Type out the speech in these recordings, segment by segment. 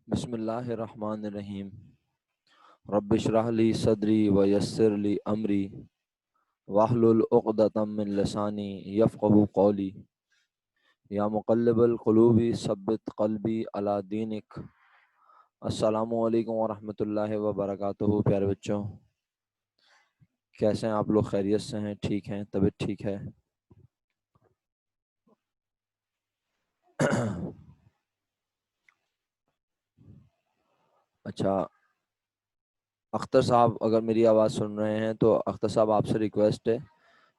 बिस्मिल्लाहिर्रहमानिर्रहीम। रब्बिश्रह ली सदरी व यस्सिर ली अमरी वाहलुल उक़दतम मिन लिसानी यफ़क़हू क़ौली। या मुक़ल्लिबल क़ुलूबि सब्बित क़ल्बी अला दीनिक। अस्सलामु अलैकुम व रहमतुल्लाहि व बरकातुहू। प्यारे बच्चों, कैसे हैं आप लोग? खैरियत से हैं? ठीक हैं? तबीयत ठीक है? अच्छा, अख्तर साहब अगर मेरी आवाज़ सुन रहे हैं तो अख्तर साहब आपसे रिक्वेस्ट है,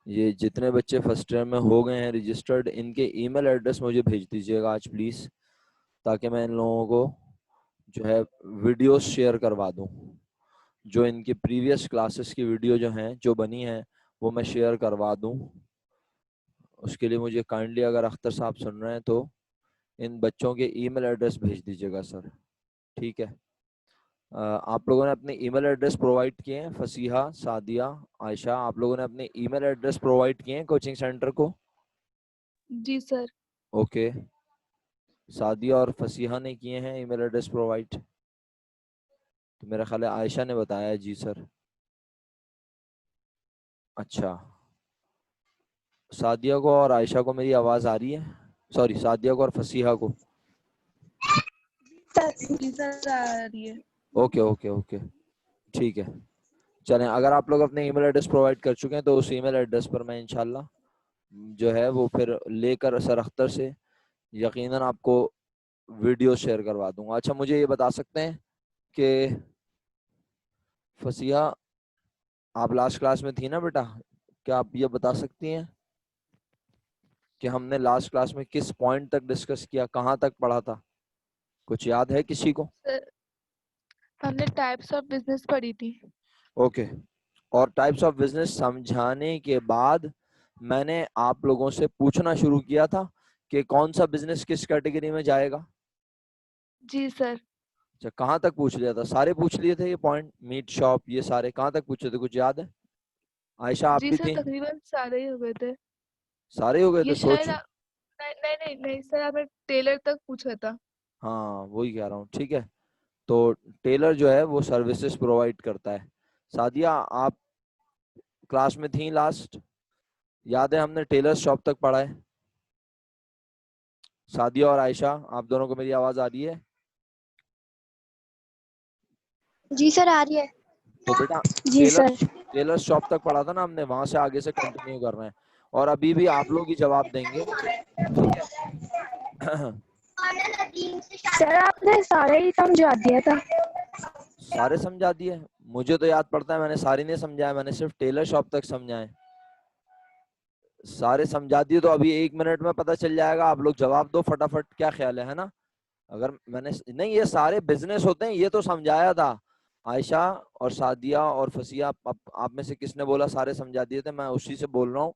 ये जितने बच्चे फर्स्ट ईयर में हो गए हैं रजिस्टर्ड, इनके ईमेल एड्रेस मुझे भेज दीजिएगा आज प्लीज़, ताकि मैं इन लोगों को जो है वीडियोस शेयर करवा दूं। जो इनकी प्रीवियस क्लासेस की वीडियो जो हैं, जो बनी हैं, वो मैं शेयर करवा दूं। उसके लिए मुझे काइंडली, अगर अख्तर साहब सुन रहे हैं तो इन बच्चों के ईमेल एड्रेस भेज दीजिएगा सर, ठीक है? आप लोगों ने अपने ईमेल एड्रेस प्रोवाइड किए हैं? फसीहा, सादिया, आयशा, आप लोगों ने अपने ईमेल एड्रेस प्रोवाइड किए हैं कोचिंग सेंटर को? जी सर। ओके, सादिया और फसीहा ने किए हैं ईमेल एड्रेस प्रोवाइड, तो मेरा ख्याल है आयशा ने बताया है। जी सर। अच्छा, सादिया को और आयशा को मेरी आवाज़ आ रही है? सॉरी, सादिया को और फसीहा को। जी सर, आ रही है। ओके ओके ओके, ठीक है। चलें, अगर आप लोग अपने ईमेल एड्रेस प्रोवाइड कर चुके हैं तो उस ईमेल एड्रेस पर मैं इंशाल्लाह जो है वो फिर लेकर सर अख्तर से यकीनन आपको वीडियो शेयर करवा दूंगा। अच्छा, मुझे ये बता सकते हैं कि फसीहा, आप लास्ट क्लास में थी ना बेटा? क्या आप ये बता सकती हैं कि हमने लास्ट क्लास में किस पॉइंट तक डिस्कस किया, कहाँ तक पढ़ा था? कुछ याद है किसी को? सर, हमने टाइप्स ऑफ बिजनेस पढ़ी थी। ओके, और टाइप्स ऑफ बिजनेस समझाने के बाद मैंने आप लोगों से पूछना शुरू किया था कि कौन सा बिजनेस किस कैटेगरी में जाएगा। जी सर। अच्छा, कहाँ तक पूछ लिया था? सारे पूछ लिए थे ये पॉइंट, मीट शॉप, ये सारे कहाँ तक पूछे थे? कुछ याद है? आयशा, आप जी भी सर, थी? तकरीबन सारे ही हो गए थे। सारे हो गए थे? ये शायद सोच, नहीं नहीं नहीं नहीं सर, आपने टेलर तक पूछा था। हाँ वही कह रहा हूँ, ठीक है। तो टेलर जो है वो सर्विसेज प्रोवाइड करता है। सादिया, आप क्लास में थी लास्ट? याद है हमने टेलर शॉप तक पढ़ा है? सादिया और आयशा, आप दोनों को मेरी आवाज आ रही है? जी सर, आ रही है। तो बेटा, जी टेलर सर। टेलर शॉप तक पढ़ा था ना हमने, वहां से आगे से कंटिन्यू कर रहे हैं। और अभी भी आप लोग ही जवाब देंगे, ठीक है? सर, आपने सारा ही समझा दिया था। सारे समझा दिए? मुझे तो याद पड़ता है मैंने सारी नहीं समझाया, मैंने सिर्फ टेलर शॉप तक समझाए। सारे समझा दिए तो अभी 1 मिनट में पता चल जाएगा। आप लोग जवाब दो फटाफट, क्या ख्याल है ना? अगर मैंने नहीं, ये सारे बिजनेस होते हैं ये तो समझाया था। आयशा और सादिया और फसिया, आप में से किसने बोला सारे समझा दिए थे? मैं उसी से बोल रहा हूँ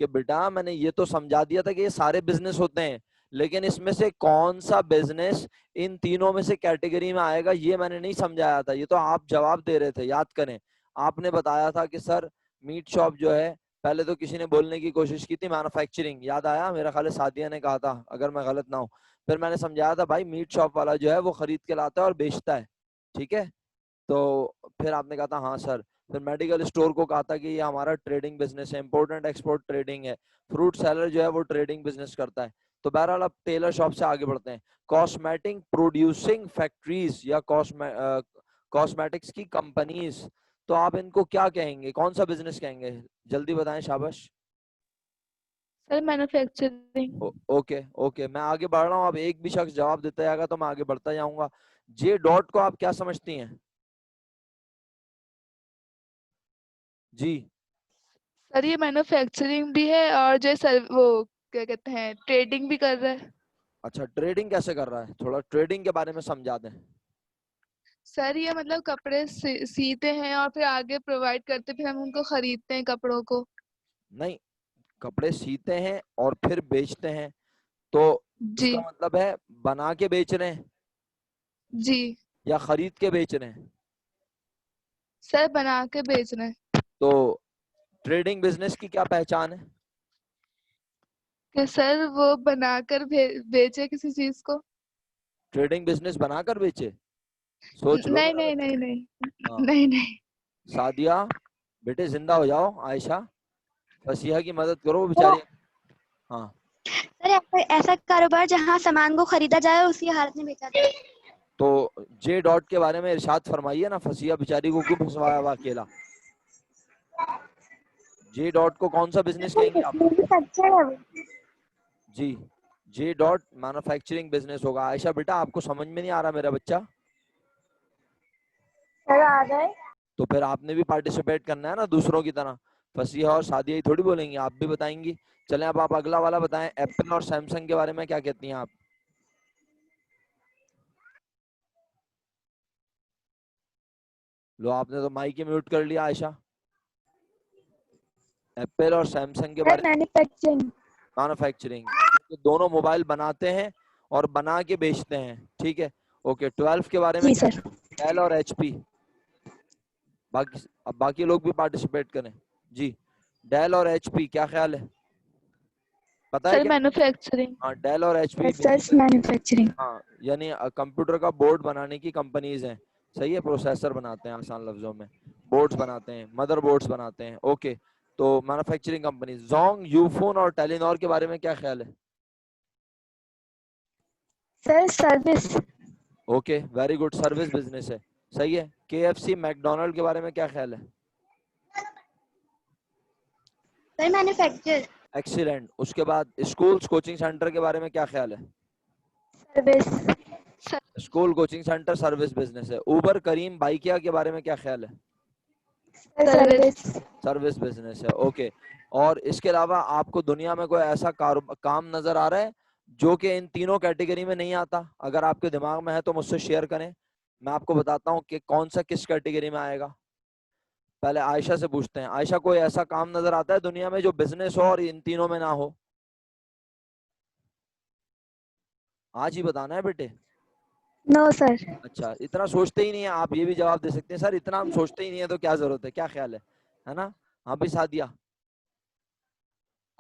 कि बेटा मैंने ये तो समझा दिया था कि ये सारे बिजनेस होते हैं, लेकिन इसमें से कौन सा बिजनेस इन तीनों में से कैटेगरी में आएगा ये मैंने नहीं समझाया था। ये तो आप जवाब दे रहे थे, याद करें। आपने बताया था कि सर मीट शॉप जो है, पहले तो किसी ने बोलने की कोशिश की थी मैन्युफैक्चरिंग, याद आया? मेरा ख्याल है सादिया ने कहा था, अगर मैं गलत ना हूँ। फिर मैंने समझाया था भाई मीट शॉप वाला जो है वो खरीद के लाता है और बेचता है, ठीक है? तो फिर आपने कहा था हाँ सर। फिर मेडिकल स्टोर को कहा था कि ये हमारा ट्रेडिंग बिजनेस है, इंपोर्टेंट एक्सपोर्ट ट्रेडिंग है। फ्रूट सेलर जो है वो ट्रेडिंग बिजनेस करता है। तो बहरहाल अब टेलर शॉप से आगे बढ़ते हैं। कॉस्मेटिक प्रोड्यूसिंग फैक्ट्रीज या कॉस्मेटिक्स की कंपनीज, तो आप इनको क्या कहेंगे? कौन सा बिजनेस कहेंगे? जल्दी बताएं, शाबाश। Sir, manufacturing. ओके ओके, मैं आगे बढ़ रहा हूँ। अब एक भी शख्स जवाब देता जाएगा तो मैं आगे बढ़ता जाऊंगा। जे डॉट को आप क्या समझती हैं? जी। सर, ये मैन्युफैक्चरिंग भी है और जो सर वो क्या कहते हैं, ट्रेडिंग भी कर रहा है। अच्छा, ट्रेडिंग कैसे कर रहा है? थोड़ा ट्रेडिंग के बारे में समझा दें। सर, ये मतलब कपड़े सीते हैं और फिर आगे प्रोवाइड करते, फिर हम उनको खरीदते हैं कपड़ों को। नहीं, कपड़े सीते हैं और फिर बेचते हैं, तो जी। इसका मतलब है बना के बेच रहे हैं जी या खरीद के बेच रहे हैं? सर, बना के बेच रहे हैं। तो ट्रेडिंग बिजनेस की क्या पहचान है? कि सर वो बनाकर बेचे किसी चीज को। ट्रेडिंग बिजनेस बनाकर बेचे? सोच लो नहीं मेरा नहीं बच्चा। नहीं नहीं हाँ, नहीं नहीं। सादिया बेटे जिंदा हो जाओ। आयशा, फसीहा की मदद करो, वो तो बेचारी। हाँ, सर ऐसा कारोबार जहाँ सामान को खरीदा जाए और उसी हालत में बेचा जाए। तो जे डॉट के बारे में इरशाद फरमाइए ना, फसीहा बेचारी को क्यों फंसवाया हुआ अकेला? जे डॉट को कौन सा बिजनेस कहेंगे आप? अच्छा है वो। जी, जे डॉट मैन्युफैक्चरिंग बिजनेस होगा। आयशा बेटा, आपको समझ में नहीं आ रहा मेरा बच्चा? सर आ गए। तो फिर आपने भी पार्टिसिपेट करना है ना दूसरों की तरह। फसीहा और सादिया ही थोड़ी बोलेंगी, आप भी बताएंगी। चलें, अब आप अगला वाला बताएं, एप्पल और सैमसंग के बारे में क्या कहती हैं आप? लो, आपने तो माइक ही म्यूट कर लिया आयशा। एप्पल और सैमसंग के सर बारे में। मैन्युफैक्चरिंग। मैन्युफैक्चरिंग, तो दोनों मोबाइल बनाते हैं और बना के बेचते हैं, ठीक है। ओके, 12 के बारे में जी क्या? सर। डेल और एचपी। बाकी, अब बाकी लोग भी पार्टिसिपेट करें। जी, डेल और एचपी, क्या ख्याल है? पता है सर क्या? मैन्युफैक्चरिंग। हाँ, डेल और एचपी सर मैन्युफैक्चरिंग। हाँ, यानी कंप्यूटर का बोर्ड बनाने की कंपनीज हैं। सही है, प्रोसेसर बनाते हैं, आसान लफ्जों में बोर्ड्स बनाते हैं, मदर बोर्ड्स बनाते हैं। ओके, तो मैन्युफैक्चरिंग कंपनी। जोंग, यूफोन और टेलीनॉर के बारे में क्या ख्याल है? Sir service. Okay, very good, service business है। सही है। केएफसी, मैकडोनल्ड के बारे में क्या ख्याल है? Sir manufacture. एक्सीलेंट। उसके बाद स्कूल्स, कोचिंग सेंटर के बारे में क्या ख्याल है? Service. Sir school, coaching centre service business है। उबर, करीम, बाइकिया के बारे में क्या ख्याल है? सर्विस। सर्विस। सर्विस बिजनेस है। ओके, और इसके अलावा आपको दुनिया में कोई ऐसा काम नजर आ रहा है जो कि इन तीनों कैटेगरी में नहीं आता? अगर आपके दिमाग में है तो मुझसे शेयर करें, मैं आपको बताता हूँ कि कौन सा किस कैटेगरी में आएगा। पहले आयशा से पूछते हैं। आयशा, कोई ऐसा काम नजर आता है दुनिया में जो बिजनेस हो और इन तीनों में ना हो? आज ही बताना है बेटे। No sir. अच्छा, इतना सोचते ही नहीं है आप, ये भी जवाब दे सकते हैं सर इतना हम सोचते ही नहीं है तो क्या जरूरत है, क्या ख्याल है ना? हाँ भी सादिया,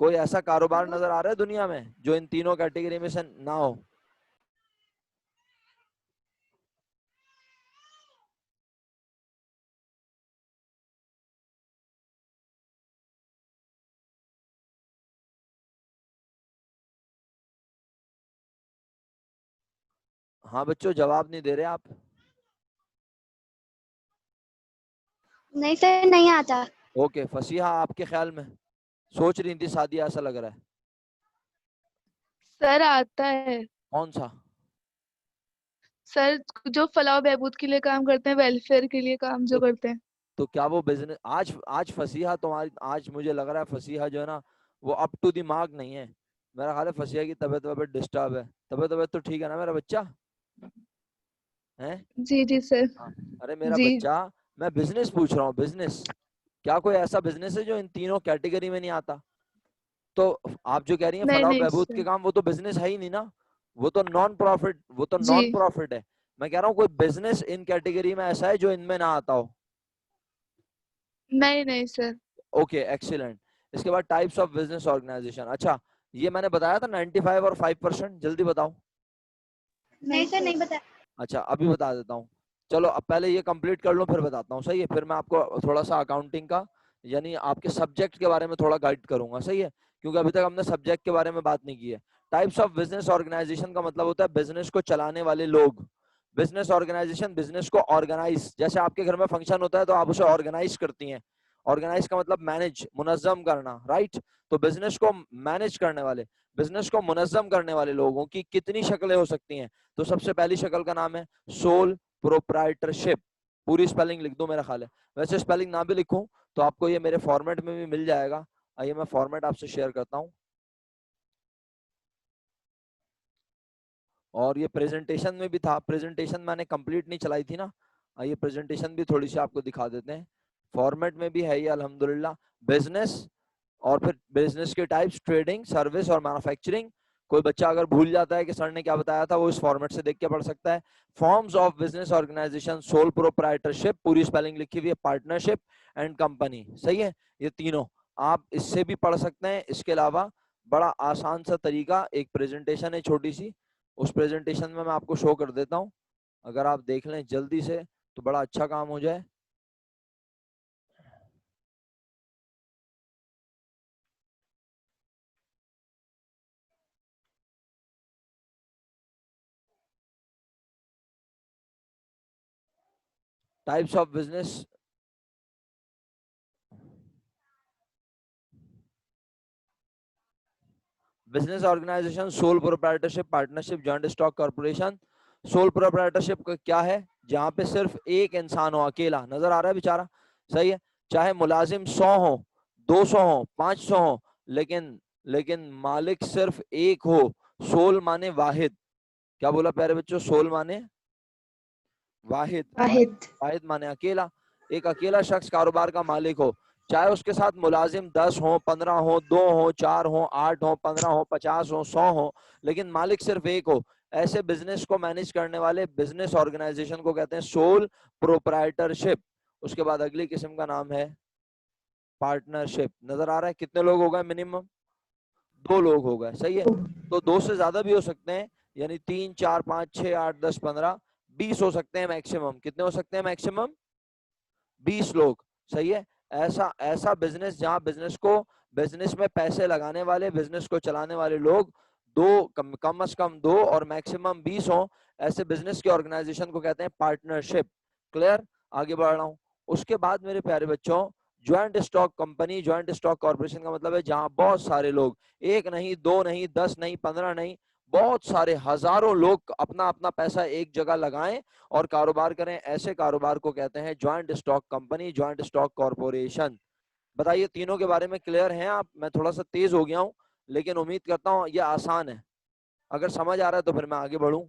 कोई ऐसा कारोबार नजर आ रहा है दुनिया में जो इन तीनों कैटेगरी में से ना हो? हाँ बच्चों, जवाब नहीं दे रहे आप। नहीं सर नहीं आता। ओके, फसीहा, आपके ख्याल में? सोच रही थी सादिया, ऐसा लग रहा है। सर आता है। कौन सा? सर जो फलाह बहबूद के लिए काम करते हैं, वेलफेयर के लिए काम जो तो करते हैं। तो क्या वो बिजनेस आज आज फसीहा तुम्हारी, आज मुझे लग रहा है फसीहा जो है ना वो अप टू द मार्क नहीं है। मेरा ख्याल है फसीहा की तबीयत वबीयत डिस्टर्ब है। तबीयत तो ठीक है ना मेरा बच्चा? है? जी जी सर। हाँ। अरे मेरा जी बच्चा, मैं बिजनेस पूछ रहा हूँ, बिजनेस। क्या कोई ऐसा बिजनेस है जो इन तीनों कैटेगरी में नहीं आता? तो आप जो कह रही हैं नहीं फलाह नहीं बहबूद के सर। काम, वो तो बिजनेस है ही नहीं ना। वो तो नॉन प्रॉफिट, वो तो जी नॉन प्रॉफिट है। मैं कह रहा हूँ कोई बिजनेस इन कैटेगरी में ऐसा है जो इनमें ना आता हो। नहीं नहीं सर। Okay, excellent. इसके बाद टाइप्स ऑफ बिजनेस ऑर्गेनाइजेशन। अच्छा, ये मैंने बताया था 95 और 5%, जल्दी बताओ। नहीं सर नहीं बता। अच्छा, अभी बता देता हूँ। चलो, अब पहले ये कंप्लीट कर लो फिर बताता हूँ, सही है? फिर मैं आपको थोड़ा सा अकाउंटिंग का, यानी आपके सब्जेक्ट के बारे में थोड़ा गाइड करूंगा, सही है? क्योंकि अभी तक हमने सब्जेक्ट के बारे में बात नहीं की है। टाइप्स ऑफ बिजनेस ऑर्गेनाइजेशन का मतलब होता है बिजनेस को चलाने वाले लोग। बिजनेस ऑर्गेनाइजेशन बिजनेस को ऑर्गेनाइज, जैसे आपके घर में फंक्शन होता है तो आप उसे ऑर्गेनाइज करती हैं। ऑर्गेनाइज का मतलब मैनेज, मुनज्जम करना, राइट? तो बिजनेस को मैनेज करने वाले, बिजनेस को मुनज्जम करने वाले लोगों की कितनी शक्लें हो सकती हैं? तो सबसे पहली शक्ल का नाम है सोल प्रोप्राइटरशिप। पूरी स्पेलिंग लिख दो मेरा ख्याल है। वैसे स्पेलिंग ना भी लिखूं तो आपको ये मेरे फॉर्मेट में भी मिल जाएगा। आइए मैं फॉर्मेट आपसे शेयर करता हूं। और ये प्रेजेंटेशन में भी था, प्रेजेंटेशन मैंने कंप्लीट नहीं चलाई थी ना। आइए प्रेजेंटेशन भी थोड़ी सी आपको दिखा देते हैं। फॉर्मेट में भी है ये अल्हम्दुलिल्लाह। बिजनेस, और फिर बिजनेस के टाइप्स, ट्रेडिंग, सर्विस और मैन्युफैक्चरिंग। कोई बच्चा अगर भूल जाता है कि सर ने क्या बताया था, वो इस फॉर्मेट से देख के पढ़ सकता है। Forms of business organisation, sole proprietorship, पूरी स्पेलिंग लिखी हुई है, पार्टनरशिप एंड कंपनी, सही है? ये तीनों आप इससे भी पढ़ सकते हैं। इसके अलावा बड़ा आसान सा तरीका, एक प्रेजेंटेशन है छोटी सी, उस प्रेजेंटेशन में मैं आपको शो कर देता हूँ, अगर आप देख लें जल्दी से तो बड़ा अच्छा काम हो जाए। Types of business, business organisation, sole proprietorship, partnership, joint stock corporation. Sole proprietorship का क्या है? जहां पे सिर्फ एक इंसान हो, अकेला, नजर आ रहा है बेचारा, सही है, चाहे मुलाजिम 100 हो, 200 हो, 500 हो, लेकिन लेकिन मालिक सिर्फ एक हो। सोल माने वाहिद। क्या बोला प्यारे बच्चों? सोल माने वाहिद, वाहिद। वाहिद माने अकेला। एक अकेला शख्स कारोबार का मालिक हो, चाहे उसके साथ मुलाजिम 10 हो, 15 हो, 2 हो, 4 हो, 8 हो, 15 हो, 50 हो, 100 हो, लेकिन मालिक सिर्फ एक हो। ऐसे बिजनेस को मैनेज करने वाले बिजनेस ऑर्गेनाइजेशन को कहते हैं सोल प्रोप्राइटरशिप। उसके बाद अगली किस्म का नाम है पार्टनरशिप। नजर आ रहा है? कितने लोग हो गए? मिनिमम 2 लोग हो गए, सही है। तो 2 से ज्यादा भी हो सकते हैं, यानी 3, 4, 5, 6, 8, 10, 15, 20 हो सकते हैं मैक्सिमम। कितने हो सकते हैं मैक्सिमम? 20 लोग, सही है। ऐसा ऐसा बिजनेस जहां बिजनेस में पैसे लगाने वाले, बिजनेस को चलाने वाले लोग कम से कम 2 और मैक्सिमम 20 हो, ऐसे बिजनेस के ऑर्गेनाइजेशन को कहते हैं पार्टनरशिप। क्लियर? आगे बढ़ रहा हूं। उसके बाद मेरे प्यारे बच्चों, joint stock company, joint stock corporation का मतलब है जहां बहुत सारे लोग, एक नहीं, 2 नहीं, 10 नहीं, 15 नहीं, बहुत सारे हजारों लोग अपना अपना पैसा एक जगह लगाएं और कारोबार करें। ऐसे कारोबार को कहते हैं joint stock company, joint stock corporation. बताइए तीनों के बारे में क्लियर हैं आप? मैं थोड़ा सा तेज हो गया हूं, लेकिन उम्मीद करता हूं ये आसान है। अगर समझ आ रहा है तो फिर मैं आगे बढ़ूं।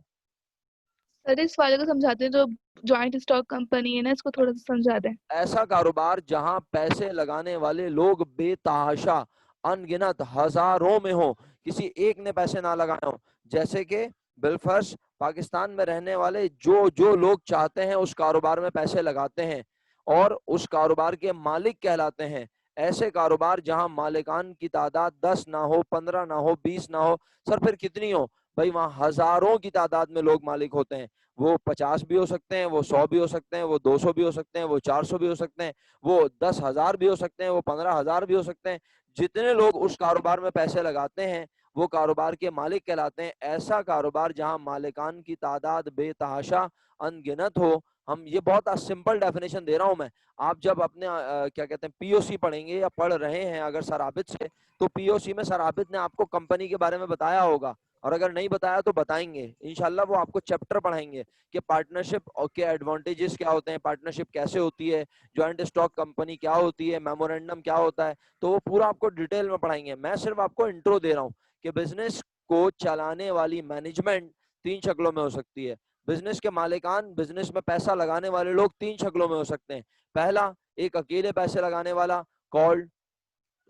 सर इस वाले को समझाते हैं, जो जॉइंट स्टॉक कंपनी है ना, इसको थोड़ा सा समझा दें। ऐसा कारोबार जहां पैसे लगाने वाले लोग बेतहाशा, अनगिनत, हजारों में हो, किसी एक ने पैसे ना लगाए हो। जैसे कि बिलफर्ज पाकिस्तान में रहने वाले जो जो लोग चाहते हैं उस कारोबार में पैसे लगाते हैं और उस कारोबार के मालिक कहलाते हैं। ऐसे कारोबार जहां मालिकान की तादाद 10 ना हो, 15 ना हो, 20 ना हो, सर फिर कितनी हो भाई? वहां हजारों की तादाद में लोग मालिक होते हैं। वो 50 भी हो सकते हैं, वो 100 भी हो सकते हैं, वो 200 भी हो सकते हैं, वो 400 भी हो सकते हैं, वो 10,000 भी हो सकते हैं, वो 15,000 भी हो सकते हैं। जितने लोग उस कारोबार में पैसे लगाते हैं वो कारोबार के मालिक कहलाते हैं। ऐसा कारोबार जहां मालिकान की तादाद बेतहाशा, अनगिनत हो। हम ये बहुत सिंपल डेफिनेशन दे रहा हूं मैं। आप जब अपने क्या कहते हैं पीओसी पढ़ेंगे या पढ़ रहे हैं अगर सर आबिद से, तो पीओसी में सर आबिद ने आपको कंपनी के बारे में बताया होगा, और अगर नहीं बताया तो बताएंगे इंशाल्लाह। वो आपको चैप्टर पढ़ाएंगे कि पार्टनरशिप और के एडवांटेजेस क्या होते हैं, पार्टनरशिप कैसे होती है, ज्वाइंट स्टॉक कंपनी क्या होती है, मेमोरेंडम क्या होता है, तो वो पूरा आपको डिटेल में पढ़ाएंगे। मैं सिर्फ आपको इंट्रो दे रहा हूँ कि बिजनेस को चलाने वाली मैनेजमेंट 3 शक्लों में हो सकती है। बिजनेस के मालिकान, बिजनेस में पैसा लगाने वाले लोग 3 शक्लों में हो सकते हैं। पहला, एक अकेले पैसे लगाने वाला, कॉल्ड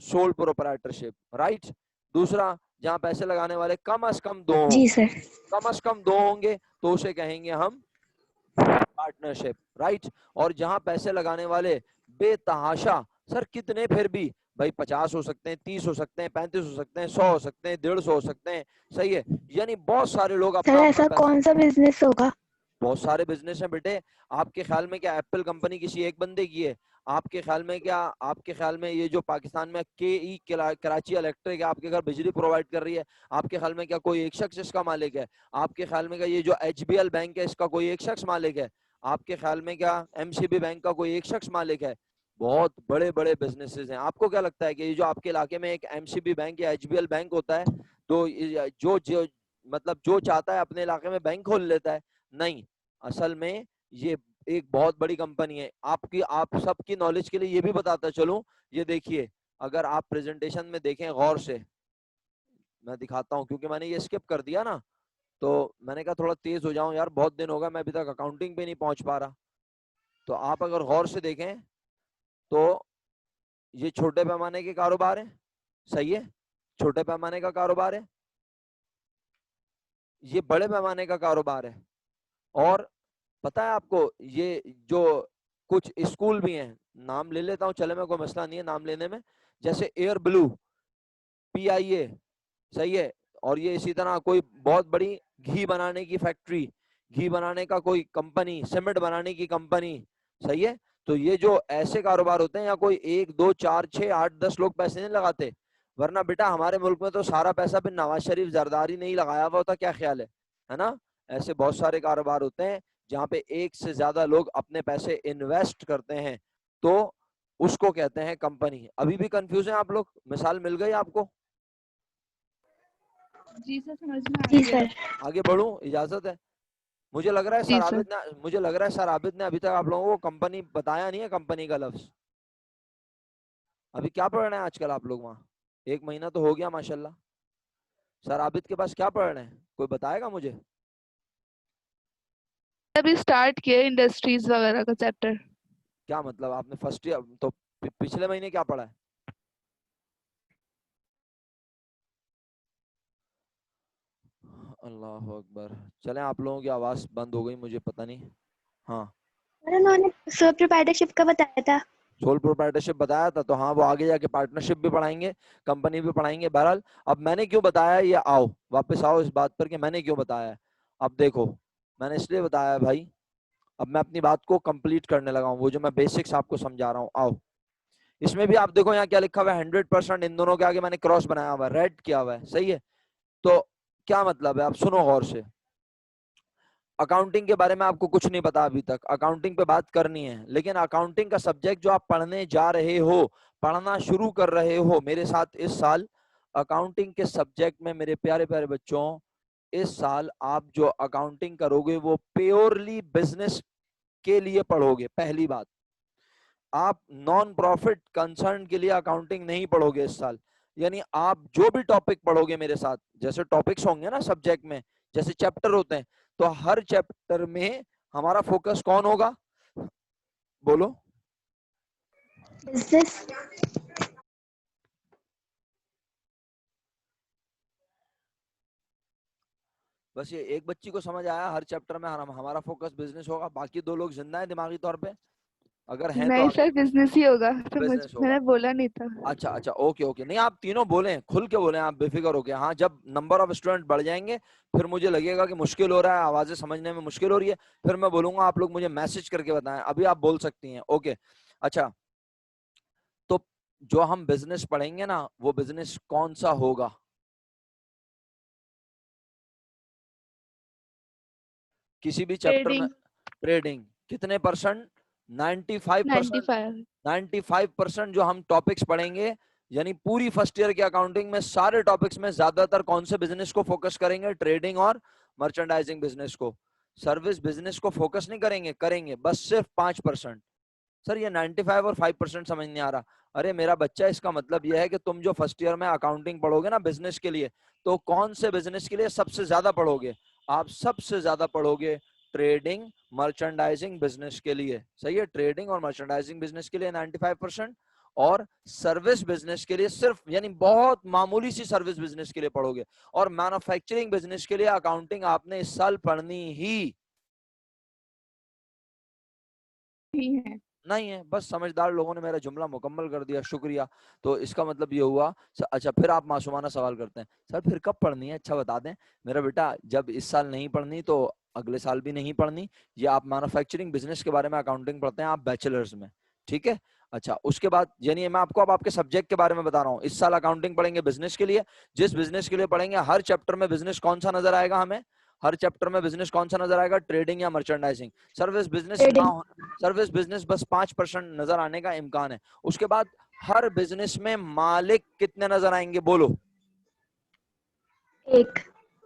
सोल प्रोप्राइटरशिप, राइट। दूसरा, जहां पैसे लगाने वाले कम से कम 2 हों, जी सर। कम से कम 2 होंगे तो उसे कहेंगे हम पार्टनरशिप, राइट। और जहां पैसे लगाने वाले बेतहाशा, सर कितने, फिर भी भाई 50 हो सकते हैं, 30 हो सकते हैं, 35 हो सकते हैं, 100 हो सकते हैं, 150 हो सकते हैं, सही है। यानी बहुत सारे लोग सर अपना अपना ऐसा पैसा, कौन सा बिजनेस होगा? बहुत सारे बिजनेस हैं बेटे। आपके ख्याल में क्या एप्पल कंपनी किसी एक बंदे की है? आपके ख्याल में क्या, आपके ख्याल में ये जो पाकिस्तान में के कराची इलेक्ट्रिक है, आपके घर बिजली प्रोवाइड कर रही है, आपके ख्याल में क्या कोई एक शख्स इसका मालिक है? आपके ख्याल में क्या ये जो एचबीएल बैंक है इसका कोई एक शख्स मालिक है? आपके ख्याल में क्या एमसीबी बैंक का कोई एक शख्स मालिक है? बहुत बड़े बड़े बिजनेसेस हैं। आपको क्या लगता है कि ये जो आपके इलाके में एक एमसीबी बैंक या एचबीएल बैंक होता है, तो जो जो मतलब जो चाहता है अपने इलाके में बैंक खोल लेता है? नहीं, असल में ये एक बहुत बड़ी कंपनी है। आपकी, आप सबकी नॉलेज के लिए ये भी बताता चलूं, ये देखिए, अगर आप प्रेजेंटेशन में देखें गौर से, मैं दिखाता हूं क्योंकि मैंने ये स्किप कर दिया ना, तो मैंने कहा थोड़ा तेज हो जाऊं यार, बहुत दिन हो गया मैं अभी तक अकाउंटिंग पे नहीं पहुंच पा रहा। तो आप अगर गौर से देखें तो ये छोटे पैमाने के कारोबार है, सही है, छोटे पैमाने का कारोबार है। ये बड़े पैमाने का कारोबार है। और पता है आपको, ये जो कुछ स्कूल भी हैं, नाम ले लेता हूं, चले, मैं कोई मसला नहीं है नाम लेने में, जैसे एयर ब्लू, पीआईए, सही है। और ये इसी तरह कोई बहुत बड़ी घी बनाने की फैक्ट्री, घी बनाने का कोई कंपनी, सीमेंट बनाने की कंपनी, सही है। तो ये जो ऐसे कारोबार होते हैं, या कोई 1 2 4 6 8 10 लोग पैसे नहीं लगाते, वरना बेटा हमारे मुल्क में तो सारा पैसा फिर नवाज शरीफ जरदारी नहीं लगाया हुआ होता, क्या ख्याल है ना। ऐसे बहुत सारे कारोबार होते हैं जहाँ पे एक से ज्यादा लोग अपने पैसे इन्वेस्ट करते हैं, तो उसको कहते हैं कंपनी। अभी भी कंफ्यूज है आप लोग? मिसाल मिल गई आपको? जी सर, समझ में आ जी गया। सर। आगे बढ़ूं, इजाजत है? मुझे लग रहा है जी सर सर। आबिद ने मुझे लग रहा है सर आबिद ने अभी तक आप लोगों को कंपनी बताया नहीं है, कंपनी का लफ्ज। अभी क्या पढ़ रहे हैं आजकल आप लोग वहाँ? 1 महीना तो हो गया माशाल्लाह। सर आबिद के पास क्या पढ़ रहे हैं, कोई बताएगा मुझे? अभी स्टार्ट किया इंडस्ट्रीज वगैरह का चैप्टर। क्या मतलब, आपने फर्स्ट ईयर तो पिछले महीने क्या पढ़ा है? अल्लाह अकबर। चले, आप लोगों की आवाज बंद हो गई, मुझे पता नहीं। हाँ, और उन्होंने सोल प्रोप्राइटरशिप का बताया था। सोल प्रोप्राइटरशिप बताया था, तो हाँ वो आगे जाके पार्टनरशिप भी पढ़ाएंगे, कंपनी भी पढ़ाएंगे। बहरहाल अब मैंने क्यों बताया ये, आओ वापस आओ इस बात पर कि मैंने क्यों बताया है। अब देखो, मैंने इसलिए बताया है भाई, अब मैं अपनी बात को कंप्लीट करने लगा हूँ, वो जो मैं बेसिक्स आपको समझा रहा हूँ। आओ, इसमें भी आप देखो यहाँ क्या लिखा हुआ है, 100%। इन दोनों के आगे मैंने क्रॉस बनाया हुआ है, रेड किया हुआ है, सही है। तो क्या मतलब है, आप सुनो गौर से। अकाउंटिंग के बारे में आपको कुछ नहीं पता अभी तक, अकाउंटिंग पे बात करनी है, लेकिन अकाउंटिंग का सब्जेक्ट जो आप पढ़ने जा रहे हो, पढ़ना शुरू कर रहे हो मेरे साथ इस साल, अकाउंटिंग के सब्जेक्ट में मेरे प्यारे प्यारे बच्चों, इस साल आप जो अकाउंटिंग करोगे वो प्योरली बिजनेस के लिए पढ़ोगे। पहली बात, आप नॉन प्रॉफिट कंसर्न के लिए अकाउंटिंग नहीं पढ़ोगे इस साल। यानी आप जो भी टॉपिक पढ़ोगे मेरे साथ, जैसे टॉपिक्स होंगे ना सब्जेक्ट में, जैसे चैप्टर होते हैं, तो हर चैप्टर में हमारा फोकस कौन होगा, बोलो? बिजनेस। बस ये एक बच्ची को समझ आया, हर चैप्टर में हमारा फोकस बिजनेस होगा, बाकी 2 लोग जिंदा है दिमागी तौर पे? अगर हैं तो नहीं आगे, सर, बिजनेस ही होगा, तो बिजनेस होगा। मैंने बोला नहीं था। अच्छा अच्छा, ओके ओके, नहीं आप तीनों बोलें, खुल के बोलें, आप बेफिक्र होके। हाँ, जब नंबर ऑफ स्टूडेंट बढ़ जाएंगे, फिर मुझे लगेगा कि मुश्किल हो रहा है, आवाजें समझने में मुश्किल हो रही है, फिर मैं बोलूंगा, आप लोग मुझे मैसेज करके बताएं। अभी आप बोल सकती हैं, ओके। अच्छा, तो जो हम बिजनेस पढ़ेंगे ना, वो बिजनेस कौन सा होगा? किसी भी चैप्टर में ट्रेडिंग। ट्रेडिंग कितने परसेंट? 95%। 95। 95% जो हम टॉपिक्स पढ़ेंगे, यानी पूरी फर्स्ट ईयर की अकाउंटिंग में सारे टॉपिक्स में ज्यादातर कौन से बिजनेस को फोकस करेंगे? ट्रेडिंग और मर्चेंडाइजिंग बिजनेस को। सर्विस बिजनेस को फोकस नहीं करेंगे, करेंगे बस सिर्फ 5%। सर ये 95 और 5% समझ नहीं आ रहा। अरे मेरा बच्चा, इसका मतलब यह है कि तुम जो फर्स्ट ईयर में अकाउंटिंग पढ़ोगे ना बिजनेस के लिए, तो कौन से बिजनेस के लिए सबसे ज्यादा पढ़ोगे? आप सबसे ज्यादा पढ़ोगे ट्रेडिंग मर्चेंडाइजिंग बिजनेस के लिए, सही है। ट्रेडिंग और मर्चेंडाइजिंग बिजनेस के लिए 95%, और सर्विस बिजनेस के लिए सिर्फ, यानी बहुत मामूली सी सर्विस बिजनेस के लिए पढ़ोगे। और मैन्युफैक्चरिंग बिजनेस के लिए अकाउंटिंग आपने इस साल पढ़नी ही ही है। नहीं है। बस समझदार लोगों ने मेरा जुमला मुकम्मल कर दिया, शुक्रिया। तो इसका मतलब ये हुआ। अच्छा, फिर आप मासूमाना सवाल करते हैं, सर फिर कब पढ़नी है? अच्छा बता दें मेरा बेटा, जब इस साल नहीं पढ़नी तो अगले साल भी नहीं पढ़नी। ये आप मैन्युफैक्चरिंग बिजनेस के बारे में अकाउंटिंग पढ़ते हैं आप बैचलर्स में, ठीक है। अच्छा, उसके बाद यानी मैं आपको अब आपके सब्जेक्ट के बारे में बता रहा हूँ। इस साल अकाउंटिंग पढ़ेंगे बिजनेस के लिए, जिस बिजनेस के लिए पढ़ेंगे हर चैप्टर में बिजनेस कौन सा नजर आएगा हमें? हर चैप्टर में बिजनेस कौन सा नजर आएगा? ट्रेडिंग या मर्चेंडाइजिंग। सर्विस बिजनेस ना ट्रेडिंग। हो, सर्विस बिजनेस बस 5% नजर आने का इम्कान है। उसके बाद हर बिजनेस में मालिक कितने नजर आएंगे, बोलो? एक।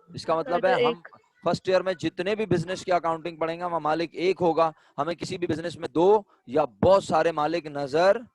इसका मतलब तो है हम एक। फर्स्ट ईयर में जितने भी बिजनेस की अकाउंटिंग पढ़ेंगे, वहां मालिक एक होगा। हमें किसी भी बिजनेस में 2 या बहुत सारे मालिक नजर।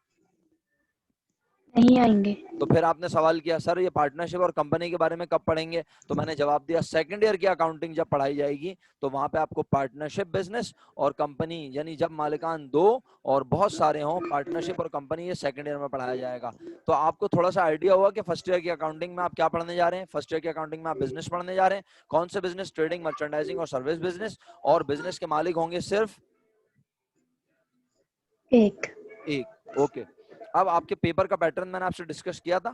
नहीं आएंगे। तो फिर आपने सवाल किया, सर ये पार्टनरशिप और कंपनी के बारे में कब पढ़ेंगे? तो मैंने जवाब दिया, सेकंड ईयर की अकाउंटिंग जब पढ़ाई जाएगी, तो वहां पे आपको पार्टनरशिप बिजनेस और कंपनी, यानी जब मालिकान 2 और बहुत सारे हों, पार्टनरशिप और कंपनी, ये सेकंड ईयर में पढ़ाया जाएगा। तो आपको थोड़ा सा आइडिया हुआ कि फर्स्ट ईयर की अकाउंटिंग में आप क्या पढ़ने जा रहे हैं। फर्स्ट ईयर की अकाउंटिंग में आप बिजनेस पढ़ने जा रहे हैं। कौन से बिजनेस? ट्रेडिंग, मर्चेंडाइजिंग और सर्विस बिजनेस। और बिजनेस के मालिक होंगे सिर्फ एक। एक। ओके, अब आपके पेपर का पैटर्न मैंने आपसे डिस्कस किया था।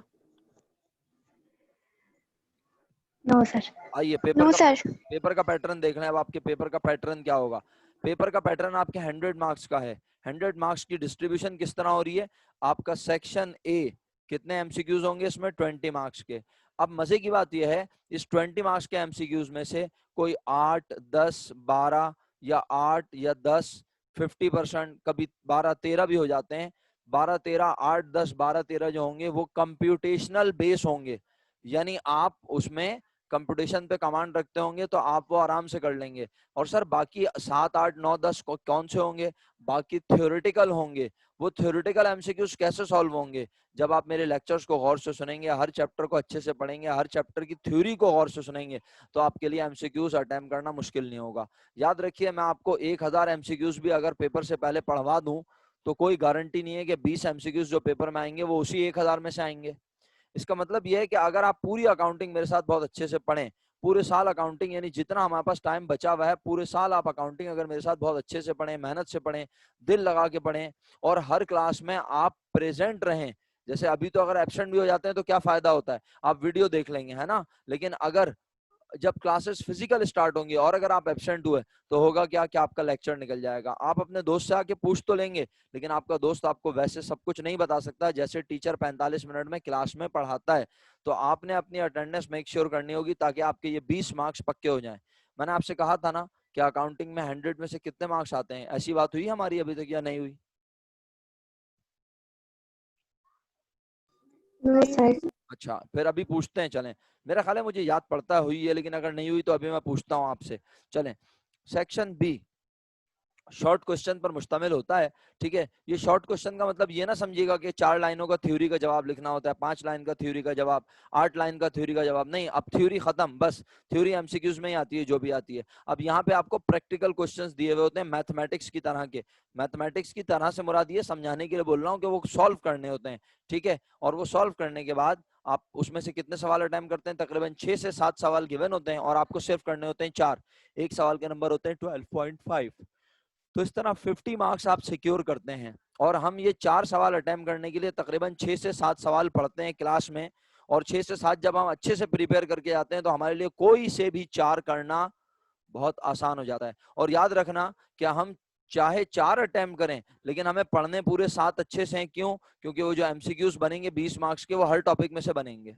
No sir. आइए नो सर। पेपर का पैटर्न देख रहे हैं। अब आपके पेपर का पैटर्न क्या होगा? पेपर का पैटर्न आपके 100 मार्क्स का है। 100 मार्क्स की डिस्ट्रीब्यूशन किस तरह हो रही है? आपका सेक्शन ए कितने एमसीक्यूज होंगे इसमें? 20 मार्क्स के। अब मजे की बात यह है, इस 20 मार्क्स के एमसीक्यूज में से कोई 8, 10, 12 या 8 या 10, 50%, कभी 12, 13 भी हो जाते हैं। 12, 13, 8, 10, 12, 13 जो होंगे वो कंप्यूटेशनल बेस होंगे, यानी आप उसमें कंप्यूटेशन पे कमांड रखते होंगे तो आप वो आराम से कर लेंगे। और सर बाकी 7, 8, 9, 10 कौन से होंगे? बाकी थ्योरेटिकल होंगे। वो थ्योरेटिकल एमसीक्यूज कैसे सॉल्व होंगे? जब आप मेरे लेक्चर्स को गौर से सुनेंगे, हर चैप्टर को अच्छे से पढ़ेंगे, हर चैप्टर की थ्योरी को गौर से सुनेंगे, तो आपके लिए एमसीक्यूज अटेम्प्ट करना मुश्किल नहीं होगा। याद रखिए, मैं आपको 1000 एमसीक्यूज भी अगर पेपर से पहले पढ़वा दूं तो कोई गारंटी नहीं है कि 20 एमसीक्यूज जो पेपर में आएंगे वो उसी 1000 में से आएंगे। इसका मतलब यह है कि अगर आप पूरी अकाउंटिंग मेरे साथ बहुत अच्छे से पढ़ें, पूरे साल अकाउंटिंग, यानी जितना हमारे पास टाइम बचा हुआ है पूरे साल आप अकाउंटिंग अगर मेरे साथ बहुत अच्छे से पढ़ें, मेहनत से पढ़ें, दिल लगा के पढ़ें, और हर क्लास में आप प्रेजेंट रहें। जैसे अभी तो अगर एब्सेंट भी हो जाते हैं तो क्या फायदा होता है, आप वीडियो देख लेंगे, है ना। लेकिन अगर जब क्लासेस फिजिकल स्टार्ट होंगी और अगर आप एब्सेंट हुए तो होगा क्या कि आपका लेक्चर निकल जाएगा। आप अपने दोस्त से आके पूछ तो लेंगे, लेकिन आपका दोस्त आपको वैसे सब कुछ नहीं बता सकता जैसे टीचर 45 मिनट में क्लास में पढ़ाता है। तो आपने अपनी अटेंडेंस मेक श्योर करनी होगी ताकि आपके ये 20 मार्क्स पक्के हो जाएं। मैंने आपसे कहा था ना कि अकाउंटिंग में 100 में से कितने मार्क्स आते हैं, ऐसी बात हुई हमारी अभी तक या नहीं हुई? No sir. अच्छा, फिर अभी पूछते हैं, चलें। मेरा ख्याल है मुझे याद पड़ता हुई है, लेकिन अगर नहीं हुई तो अभी मैं पूछता हूँ आपसे। चलें, सेक्शन बी शॉर्ट क्वेश्चन पर मुश्तमिल होता है। ठीक है, ये शॉर्ट क्वेश्चन का मतलब ये ना समझिएगा कि 4 लाइनों का थ्योरी का जवाब लिखना होता है, 5 लाइन का थ्योरी का जवाब, 8 लाइन का थ्योरी का जवाब नहीं। अब थ्योरी खत्म, बस थ्योरी एमसीक्यूज में ही आती है जो भी आती है। अब यहाँ पे आपको प्रैक्टिकल क्वेश्चंस दिए हुए होते हैं मैथमेटिक्स की तरह के। मैथमेटिक्स की तरह से मुराद ये समझाने के लिए बोल रहा हूँ कि वो सॉल्व करने होते हैं। ठीक है, और वो सॉल्व करने के बाद आप उसमें से कितने सवाल अटेम्प्ट करते हैं? तकरीबन 6 से 7 सवाल गिवन होते हैं और आपको सिर्फ करने होते हैं 4। एक सवाल के नंबर होते हैं 12.5। तो इस तरह 50 मार्क्स आप सिक्योर करते हैं। और हम ये 4 सवाल अटेम्प्ट करने के लिए तकरीबन 6 से 7 सवाल पढ़ते हैं क्लास में, और 6 से 7 जब हम अच्छे से प्रिपेयर करके आते हैं तो हमारे लिए कोई से भी 4 करना बहुत आसान हो जाता है। और याद रखना कि हम चाहे 4 अटेम्प्ट करें लेकिन हमें पढ़ने पूरे 7 अच्छे से हैं। क्यों? क्योंकि वो जो एमसीक्यूज बनेंगे 20 मार्क्स के, वो हर टॉपिक में से बनेंगे।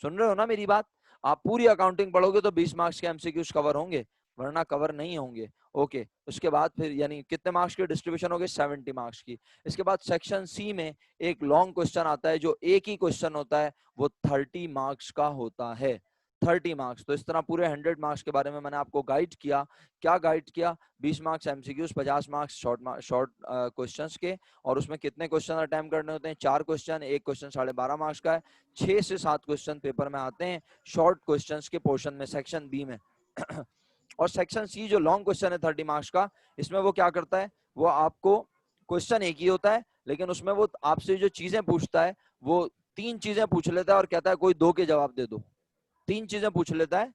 सुन रहे हो ना मेरी बात? आप पूरी अकाउंटिंग पढ़ोगे तो 20 मार्क्स के एमसीक्यूज कवर होंगे, वरना कवर नहीं होंगे। ओके, उसके बाद फिर यानी कितने मार्क्स की डिस्ट्रीब्यूशन होगी? 70 मार्क्स की। इसके बाद सेक्शन सी में एक लॉन्ग क्वेश्चन आता है जो एक ही क्वेश्चन होता है, वो 30 मार्क्स का होता है। 30 मार्क्स। तो इस तरह पूरे 100 मार्क्स के बारे में मैंने आपको गाइड किया। क्या गाइड किया? 20 marks MCQs, 50 marks short questions के, और उसमें कितने क्वेश्चन अटेम्प्ट करने होते हैं? 4 क्वेश्चन, एक क्वेश्चन 12.5 मार्क्स का है। 6 से 7 क्वेश्चन पेपर में आते हैं शॉर्ट क्वेश्चंस के पोर्शन में, सेक्शन बी में। और सेक्शन सी जो लॉन्ग क्वेश्चन है 30 मार्क्स का, इसमें वो क्या करता है, वो आपको क्वेश्चन एक ही होता है लेकिन उसमें वो आपसे जो चीजें पूछता है वो 3 चीजें पूछ लेता है और कहता है कोई 2 के जवाब दे दो। 3 चीजें पूछ लेता है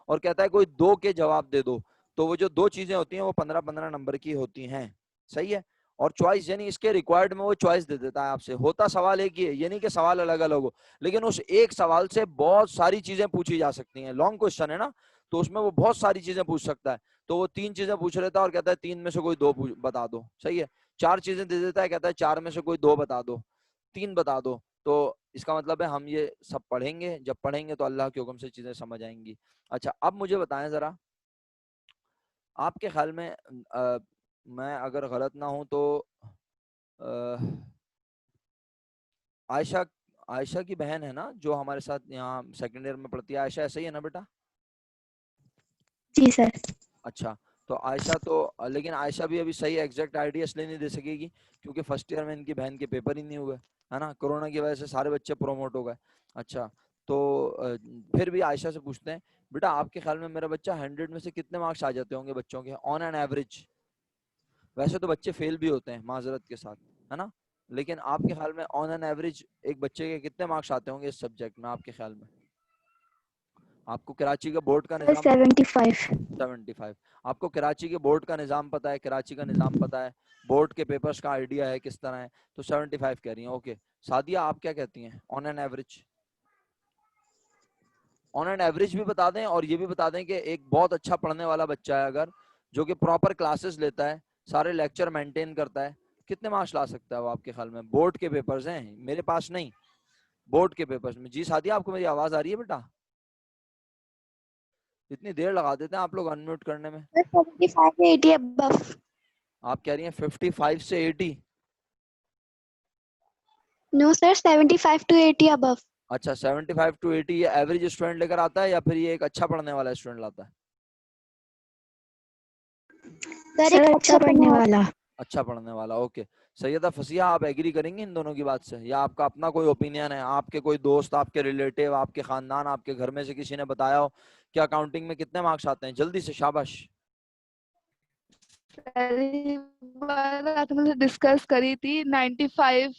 और कहता है कोई 2 के जवाब दे दो। तो वो जो 2 चीजें होती हैं वो 15-15 नंबर की होती हैं। सही है। और चॉइस यानी इसके रिक्वायर्ड में वो चॉइस दे देता है आपसे। होता सवाल एक ही है, ये नहीं कि सवाल अलग अलग हो, लेकिन उस एक सवाल से बहुत सारी चीजें पूछी जा सकती हैं। लॉन्ग क्वेश्चन है ना, तो उसमें वो बहुत सारी चीजें पूछ सकता है। तो वो 3 चीजें पूछ लेता है और कहता है 3 में से कोई 2 बता दो। सही है। 4 चीजें दे देता है, कहता है 4 में से कोई 2 बता दो, 3 बता दो। तो इसका मतलब है हम ये सब पढ़ेंगे, जब पढ़ेंगे तो अल्लाह के हुक्म से चीजें समझ आएंगी। अच्छा, अब मुझे बताएं जरा, आपके ख्याल में मैं अगर गलत ना हूं तो आयशा आयशा की बहन है ना जो हमारे साथ यहाँ सेकेंड ईयर में पढ़ती है? आयशा ऐसे ही है ना बेटा? जी सर। अच्छा, तो आयशा तो, लेकिन आयशा भी अभी सही एग्जैक्ट आइडिया इसलिए नहीं दे सकेगी क्योंकि फर्स्ट ईयर में इनकी बहन के पेपर ही नहीं हुए, है ना। कोरोना की वजह से सारे बच्चे प्रोमोट हो गए। अच्छा, तो फिर भी आयशा से पूछते हैं, बेटा आपके ख्याल में मेरा बच्चा 100 में से कितने मार्क्स आ जाते होंगे बच्चों के ऑन एन एवरेज? वैसे तो बच्चे फेल भी होते हैं माजरत के साथ, है ना, लेकिन आपके ख्याल में ऑन एन एवरेज एक बच्चे के कितने मार्क्स आते होंगे इस सब्जेक्ट में आपके ख्याल में? आपको कराची का बोर्ड का सर निजाम? 75। 75। आपको कराची के बोर्ड का निजाम पता है? कराची का निजाम पता है? बोर्ड के पेपर्स का आइडिया है किस तरह है? तो 75 कह रही हैं। ओके, सादिया आप क्या कहती हैं on an average? On an average भी बता दें, और ये भी बता दें कि एक बहुत अच्छा पढ़ने वाला बच्चा है अगर, जो कि प्रॉपर क्लासेस लेता है, सारे लेक्चर मेंटेन करता है, कितने मार्क्स ला सकता है वो आपके ख्याल में? बोर्ड के पेपर्स हैं, मेरे पास नहीं, बोर्ड के पेपर्स में। जी सादिया, आपको मेरी आवाज आ रही है बेटा? इतनी देर लगा देते हैं आप लोग अनम्यूट करने में। 75 to 80 above. आप कह रही हैं 55 से 80? No sir, 75 to 80 above. अच्छा, 75 to 80 ये एवरेज स्टूडेंट लेकर आता है या फिर ये एक अच्छा पढ़ने वाला स्टूडेंट लाता है? सर एक अच्छा पढ़ने वाला। अच्छा पढ़ने वाला, ओके। सैयदा फसिया, आप एग्री करेंगे इन दोनों की बात से, या आपका अपना कोई ओपिनियन है? आपके कोई दोस्त, आपके रिलेटिव, आपके खानदान, आपके घर में से किसी ने बताया हो कि अकाउंटिंग में कितने मार्क्स आते हैं? जल्दी से, शाबाश। पहली बार आपने डिस्कस करी थी, 95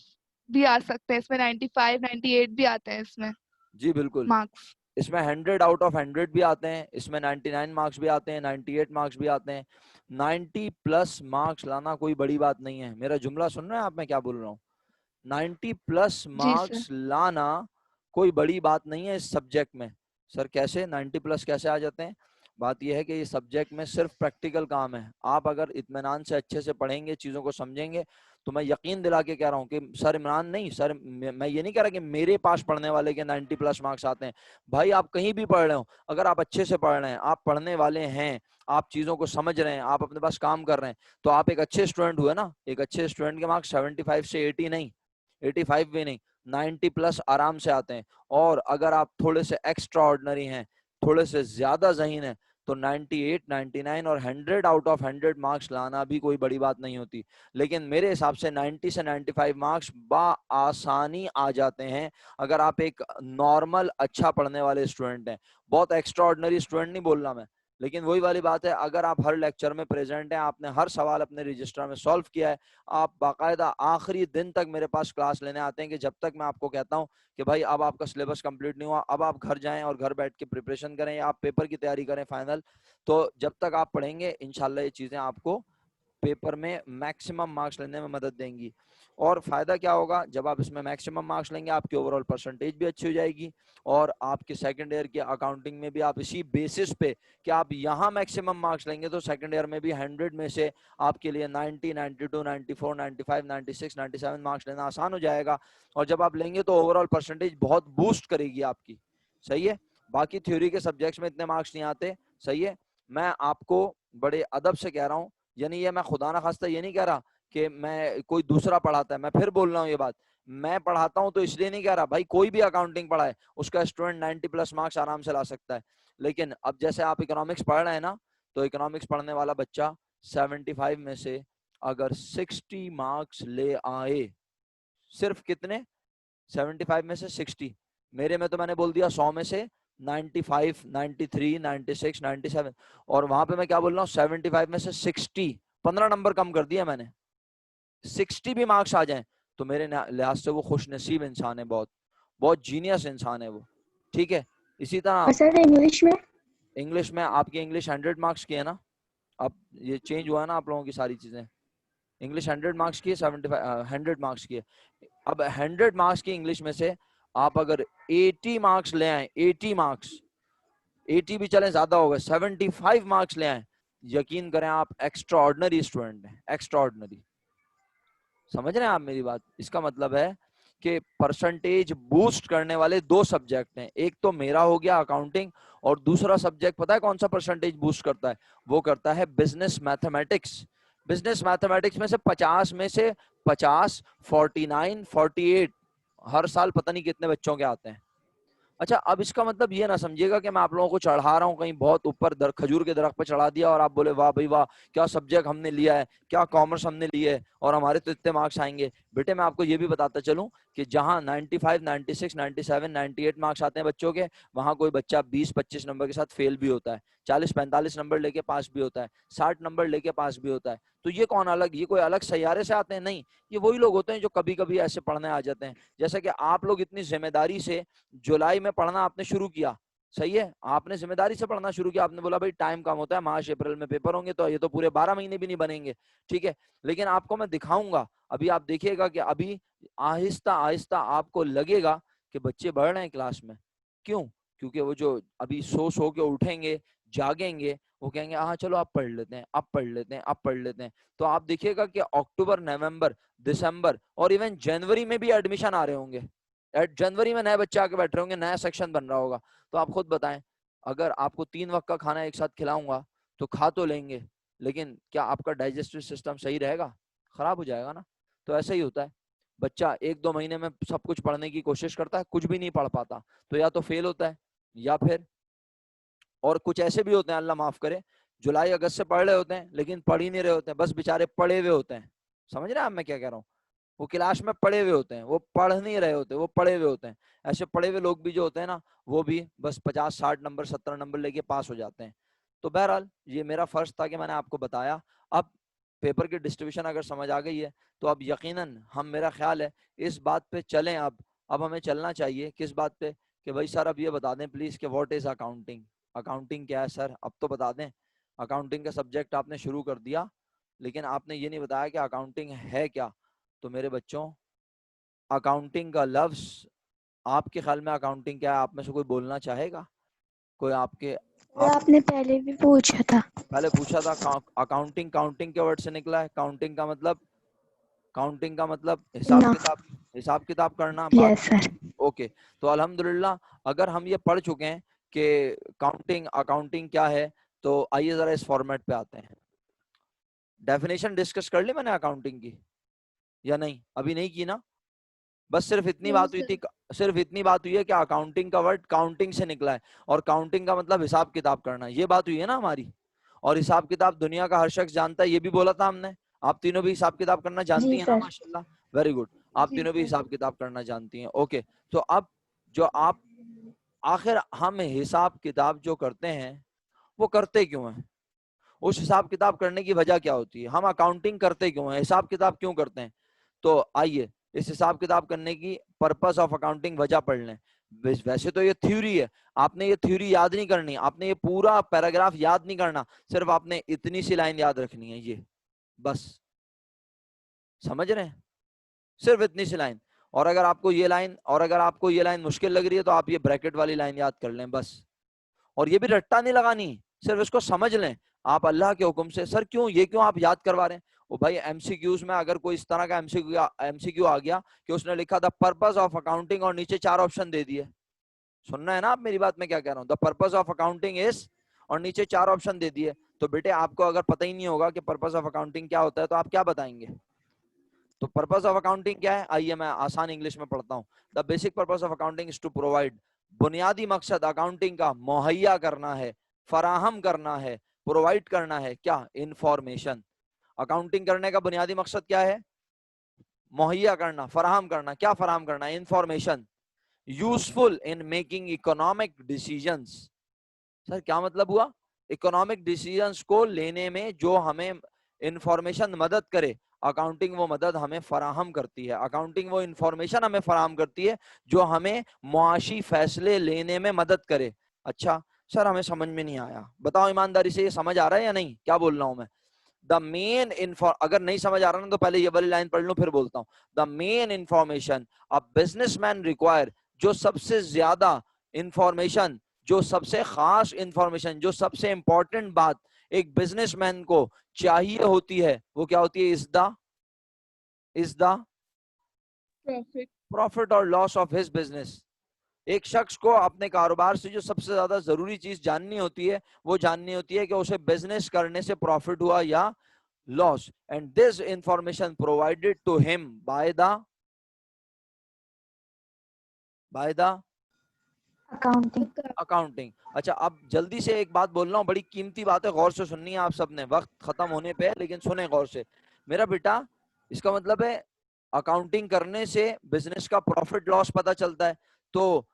भी आ सकते हैं इसमें, 95, 98 भी आते हैं इसमें जी बिल्कुल, मार्क्स। इसमें 100 आउट ऑफ 100 भी आते हैं, इसमें 99 मार्क्स भी आते हैं, 98 मार्क्स भी आते हैं। 90 प्लस मार्क्स लाना कोई बड़ी बात नहीं है। मेरा जुमला सुन रहे हैं आप, मैं क्या बोल रहा हूँ? 90 प्लस जी सर। मार्क्स लाना कोई बड़ी बात नहीं है इस सब्जेक्ट में। सर कैसे 90 प्लस कैसे आ जाते हैं? बात यह है कि ये सब्जेक्ट में सिर्फ प्रैक्टिकल काम है। आप अगर इत्मीनान से अच्छे से पढ़ेंगे, चीजों को समझेंगे, तो मैं यकीन दिला के कह रहा हूँ कि सर इमरान नहीं, सर मैं ये नहीं कह रहा कि मेरे पास पढ़ने वाले के 90 प्लस मार्क्स आते हैं। भाई आप कहीं भी पढ़ रहे हो, अगर आप अच्छे से पढ़ रहे हैं, आप पढ़ने वाले हैं, आप चीजों को समझ रहे हैं, आप अपने पास काम कर रहे हैं, तो आप एक अच्छे स्टूडेंट हुए ना। एक अच्छे स्टूडेंट के मार्क्स 75 से 80 नहीं, 85 भी नहीं, 90 प्लस आराम से आते हैं। और अगर आप थोड़े से एक्स्ट्रा ऑर्डिनरी हैं, थोड़े से ज्यादा ज़हीन हैं, तो 98, 99 और 100 आउट ऑफ 100 मार्क्स लाना भी कोई बड़ी बात नहीं होती। लेकिन मेरे हिसाब से 90 से 95 मार्क्स आसानी आ जाते हैं अगर आप एक नॉर्मल अच्छा पढ़ने वाले स्टूडेंट हैं। बहुत एक्स्ट्रा ऑर्डिनरी स्टूडेंट नहीं बोल रहा मैं, लेकिन वही वाली बात है, अगर आप हर लेक्चर में प्रेजेंट हैं, आपने हर सवाल अपने रजिस्टर में सॉल्व किया है, आप बाकायदा आखिरी दिन तक मेरे पास क्लास लेने आते हैं, कि जब तक मैं आपको कहता हूं कि भाई अब आपका सिलेबस कंप्लीट नहीं हुआ, अब आप घर जाएं और घर बैठ के प्रिपरेशन करें, या आप पेपर की तैयारी करें फाइनल, तो जब तक आप पढ़ेंगे इंशाल्लाह ये चीजें आपको पेपर में मैक्सिमम मार्क्स लेने में मदद देंगी। और फायदा क्या होगा, जब आप इसमें मैक्सिमम मार्क्स लेंगे, आपकी ओवरऑल परसेंटेज भी अच्छी हो जाएगी, और आपके सेकंड ईयर की अकाउंटिंग में भी आप इसी बेसिस पे कि आप यहाँ मैक्सिमम मार्क्स लेंगे, तो सेकंड ईयर में भी 100 में से आपके लिए 90, 92, 94, 95, 96, 97 मार्क्स लेना आसान हो जाएगा। और जब आप लेंगे तो ओवरऑल परसेंटेज बहुत बूस्ट करेगी आपकी। सही है। बाकी थ्योरी के सब्जेक्ट्स में इतने मार्क्स नहीं आते। सही है। मैं आपको बड़े अदब से कह रहा हूँ, यानी ये मैं खुदा ना खास्ता ये नहीं कह रहा कि मैं कोई दूसरा पढ़ाता है, मैं फिर बोल रहा हूँ ये बात, मैं पढ़ाता हूँ तो इसलिए नहीं कह रहा, भाई कोई भी अकाउंटिंग पढ़ाए उसका स्टूडेंट 90 प्लस मार्क्स आराम से ला सकता है। लेकिन अब जैसे आप इकोनॉमिक्स पढ़ रहे हैं ना, तो इकोनॉमिक्स पढ़ने वाला बच्चा 75 में से अगर 60 मार्क्स ले आए, सिर्फ कितने, 75 में से 60, मेरे में तो मैंने बोल दिया 100 में से 95, 93, 96, 97, और वहां पे मैं क्या बोल रहा हूँ 75 में से 60, 15 नंबर कम कर दिया मैंने। 60 भी मार्क्स आ जाएं तो मेरे लिहाज से वो खुश नसीब इंसान है, बहुत बहुत जीनियस इंसान है वो। ठीक है। इसी तरह सर इंग्लिश में? इंग्लिश में आपकी इंग्लिश 100 मार्क्स की है ना, अब ये चेंज हुआ ना आप लोगों की सारी चीजें। इंग्लिश 100 मार्क्स की है, 75 100 मार्क्स की है। अब 100 मार्क्स की इंग्लिश में से आप अगर 80 मार्क्स ले आए, 80 मार्क्स, 80 भी चले ज्यादा हो गए, 75 मार्क्स ले आए, यकीन करें आप एक्स्ट्रा ऑर्डिनरी स्टूडेंट हैं, एक्स्ट्रा ऑर्डिनरी। समझ रहे हैं आप मेरी बात? इसका मतलब है कि परसेंटेज बूस्ट करने वाले दो सब्जेक्ट हैं, एक तो मेरा हो गया अकाउंटिंग, और दूसरा सब्जेक्ट पता है कौन सा परसेंटेज बूस्ट करता है? वो करता है बिजनेस मैथमेटिक्स। बिजनेस मैथमेटिक्स में से 50 में से 50, 49, 48 हर साल पता नहीं कितने बच्चों के आते हैं। अच्छा, अब इसका मतलब ये ना समझिएगा कि मैं आप लोगों को चढ़ा रहा हूँ कहीं बहुत ऊपर, खजूर के दरख्त पर चढ़ा दिया और आप बोले वाह भाई वाह, क्या सब्जेक्ट हमने लिया है, क्या कॉमर्स हमने लिया है और हमारे तो इतने मार्क्स आएंगे। बेटे मैं आपको ये भी बताता चलूं कि जहां 95, 96, 97, 98 मार्क्स आते हैं बच्चों के, वहां कोई बच्चा 20-25 नंबर के साथ फेल भी होता है, 40-45 नंबर लेके पास भी होता है, 60 नंबर लेके पास भी होता है। तो ये कौन अलग, ये कोई अलग सैयारे से आते हैं? नहीं, ये वही लोग होते हैं जो कभी कभी ऐसे पढ़ने आ जाते हैं। जैसे कि आप लोग इतनी जिम्मेदारी से जुलाई में पढ़ना आपने शुरू किया, सही है, आपने जिम्मेदारी से पढ़ना शुरू किया, आपने बोला भाई टाइम कम होता है, मार्च अप्रैल में पेपर होंगे, तो ये तो पूरे 12 महीने भी नहीं बनेंगे। ठीक है। लेकिन आपको मैं दिखाऊंगा, अभी आप देखिएगा कि अभी आहिस्ता आहिस्ता आपको लगेगा कि बच्चे बढ़ रहे हैं क्लास में। क्यों? क्योंकि वो जो अभी सो के उठेंगे, जागेंगे, वो कहेंगे हाँ चलो आप पढ़ लेते हैं, आप पढ़ लेते हैं, आप पढ़ लेते हैं। तो आप देखिएगा कि अक्टूबर, नवंबर, दिसंबर और इवन जनवरी में भी एडमिशन आ रहे होंगे। जनवरी में नए बच्चे आके बैठ रहे होंगे, नया सेक्शन बन रहा होगा। तो आप खुद बताएं, अगर आपको 3 वक्त का खाना एक साथ खिलाऊंगा तो खा तो लेंगे, लेकिन क्या आपका डाइजेस्टिव सिस्टम सही रहेगा? खराब हो जाएगा ना। तो ऐसा ही होता है, बच्चा 1-2 महीने में सब कुछ पढ़ने की कोशिश करता है, कुछ भी नहीं पढ़ पाता, तो या तो फेल होता है, या फिर और कुछ ऐसे भी होते हैं, अल्लाह माफ करे, जुलाई अगस्त से पढ़ रहे होते हैं लेकिन पढ़ ही नहीं रहे होते हैं, बस बेचारे पढ़े हुए होते हैं। समझ रहे हैं आप मैं क्या कह रहा हूँ? वो क्लास में पढ़े हुए होते हैं, वो पढ़ नहीं रहे होते, वो पढ़े हुए होते हैं। ऐसे पढ़े हुए लोग भी जो होते हैं ना, वो भी बस 50-60 नंबर 70 नंबर लेके पास हो जाते हैं। तो बहरहाल ये मेरा फर्ज था कि मैंने आपको बताया। अब पेपर की डिस्ट्रीब्यूशन अगर समझ आ गई है तो अब यकीनन हम, मेरा ख्याल है, इस बात पे चलें। अब हमें चलना चाहिए किस बात पे, कि भाई सर अब ये बता दें प्लीज कि व्हाट इज अकाउंटिंग। अकाउंटिंग क्या है सर, अब तो बता दें। अकाउंटिंग का सब्जेक्ट आपने शुरू कर दिया, लेकिन आपने ये नहीं बताया कि अकाउंटिंग है क्या। तो मेरे बच्चों, अकाउंटिंग का लफ्ज, आपके ख्याल में अकाउंटिंग क्या है? आप में से कोई बोलना चाहेगा? कोई आपके, वो आप आपने पहले भी पूछा था। पहले पूछा था। अकाउंटिंग काउंटिंग के वर्ड से निकला है। काउंटिंग का मतलब, काउंटिंग का मतलब हिसाब ना। किताब, हिसाब किताब करना बात। Yes sir. ओके, तो अल्हम्दुलिल्लाह अगर हम ये पढ़ चुके हैं कि काउंटिंग अकाउंटिंग क्या है, तो आइए जरा इस फॉर्मेट पे आते हैं। डेफिनेशन डिस्कस कर ली मैंने अकाउंटिंग की या नहीं? अभी नहीं की ना। बस सिर्फ इतनी नहीं बात हुई सर। थी, सिर्फ इतनी बात हुई है कि अकाउंटिंग का वर्ड काउंटिंग से निकला है, और काउंटिंग का मतलब हिसाब किताब करना, ये बात हुई है ना हमारी। और हिसाब किताब दुनिया का हर शख्स जानता है, ये भी बोला था हमने। आप तीनों भी हिसाब किताब करना जानती जी हैं ना, सर। माशाल्लाह, वेरी गुड। आप जी तीनों भी सर। हिसाब किताब करना जानती हैं, ओके। तो अब जो आप, आखिर हम हिसाब किताब जो करते हैं वो करते क्यों हैं? उस हिसाब किताब करने की वजह क्या होती है? हम अकाउंटिंग करते क्यों हैं, हिसाब किताब क्यों करते हैं? तो आइए इस हिसाब किताब करने की पर्पस ऑफ अकाउंटिंग वजह पढ़ लें। वैसे तो ये थ्योरी है, आपने ये थ्योरी याद नहीं करनी, आपने ये पूरा पैराग्राफ याद नहीं करना, सिर्फ आपने इतनी सी लाइन याद रखनी है, ये बस। समझ रहे हैं? सिर्फ इतनी सी लाइन। और अगर आपको ये लाइन, मुश्किल लग रही है तो आप ये ब्रैकेट वाली लाइन याद कर लें बस। और ये भी रट्टा नहीं लगानी, सिर्फ इसको समझ लें। आप अल्लाह के हुक्म से, सर क्यों, ये क्यों आप याद करवा रहे हैं? ओ भाई, एमसीक्यूज में अगर कोई इस तरह का एमसीक्यू आ गया कि उसने लिखा द पर्पस ऑफ अकाउंटिंग और नीचे 4 ऑप्शन दे दिए, सुनना है ना आप मेरी बात, मैं क्या कह रहा हूँ? The purpose of accounting is, और नीचे 4 ऑप्शन दे दिए, तो बेटे आपको अगर पता ही नहीं होगा कि पर्पस ऑफ अकाउंटिंग क्या होता है तो आप क्या बताएंगे? तो पर्पस ऑफ अकाउंटिंग क्या है? आइए मैं आसान इंग्लिश में पढ़ता हूँ। The basic purpose of accounting is to provide, बुनियादी मकसद अकाउंटिंग का मुहैया करना है, फराहम करना है, प्रोवाइड करना है क्या? इंफॉर्मेशन। अकाउंटिंग करने का बुनियादी मकसद क्या है? मुहैया करना, फराहम करना। क्या फराहम करना? Information. Useful in making economic decisions. Sir क्या मतलब हुआ? इकोनॉमिक डिसीजंस को लेने में जो हमें इंफॉर्मेशन मदद करे, अकाउंटिंग वो मदद हमें फराहम करती है। अकाउंटिंग वो इंफॉर्मेशन हमें फराहम करती है जो हमें मुआशी फैसले लेने में मदद करे। अच्छा सर हमें समझ में नहीं आया, बताओ ईमानदारी से, ये समझ आ रहा है या नहीं, क्या बोल रहा हूं मैं? द मेन अगर नहीं समझ आ रहा ना तो पहले ये वाली लाइन पढ़ लूं फिर बोलता हूँ। The main information a businessman require, जो सबसे ज्यादा इंफॉर्मेशन, जो सबसे खास इंफॉर्मेशन, जो सबसे इंपॉर्टेंट बात एक बिजनेसमैन को चाहिए होती है, वो क्या होती है? Is the profit. प्रॉफिट और लॉस ऑफ हिज बिजनेस। एक शख्स को अपने कारोबार से जो सबसे ज्यादा जरूरी चीज जाननी होती है, वो जाननी होती है कि उसे बिजनेस करने से प्रॉफिट हुआ या loss. And this information provided to him by the accounting. Accounting. अच्छा अब जल्दी से एक बात बोल रहा हूँ, बड़ी कीमती बात है, गौर से सुननी है आप सबने, वक्त खत्म होने पे है लेकिन सुने गौर से मेरा बेटा। इसका मतलब है अकाउंटिंग करने से बिजनेस का प्रॉफिट लॉस पता चलता है। तो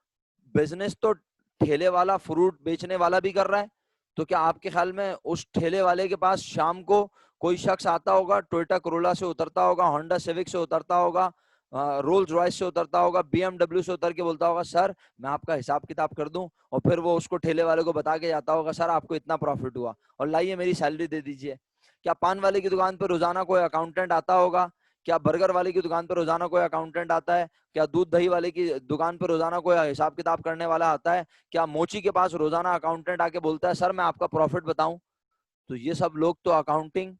बिजनेस तो ठेले वाला, फ्रूट बेचने वाला भी कर रहा है, तो क्या आपके ख्याल में उस ठेले वाले के पास शाम को कोई शख्स आता होगा, टोयोटा कोरोला से उतरता होगा, होंडा सिविक से उतरता होगा, रोल्स रॉयस से उतरता होगा, बीएमडब्ल्यू से उतर के बोलता होगा सर मैं आपका हिसाब किताब कर दूं, और फिर वो उसको ठेले वाले को बता के जाता होगा सर आपको इतना प्रॉफिट हुआ और लाइए मेरी सैलरी दे दीजिए? क्या पान वाले की दुकान पर रोजाना कोई अकाउंटेंट आता होगा क्या बर्गर वाले की दुकान पे रोजाना कोई अकाउंटेंट आता है? क्या दूध दही वाले की दुकान पे रोजाना कोई हिसाब किताब करने वाला आता है? क्या मोची के पास रोजाना अकाउंटेंट आके बोलता है सर मैं आपका प्रॉफिट बताऊं? तो ये सब लोग तो अकाउंटिंग,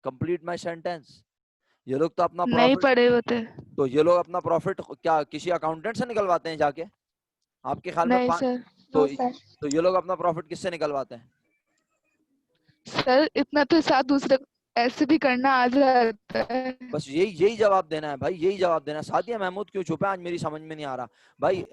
कंप्लीट माय सेंटेंस, ये लोग तो अपना नहीं प्रॉफिट, पढ़े होते। तो ये लोग अपना प्रॉफिट क्या किसी अकाउंटेंट से निकलवाते हैं जाके? आपके ख्याल में नहीं सर। तो नो सर। तो ये लोग अपना प्रॉफिट किससे निकलवाते हैं? सर इतना तो साथ दूसरे को ऐसे भी करना आ जाता है। बस यही यही जवाब देना है भाई, यही जवाब देना है। सादिया महमूद क्यों चुप है आज, मेरी समझ में नहीं आ रहा भाई।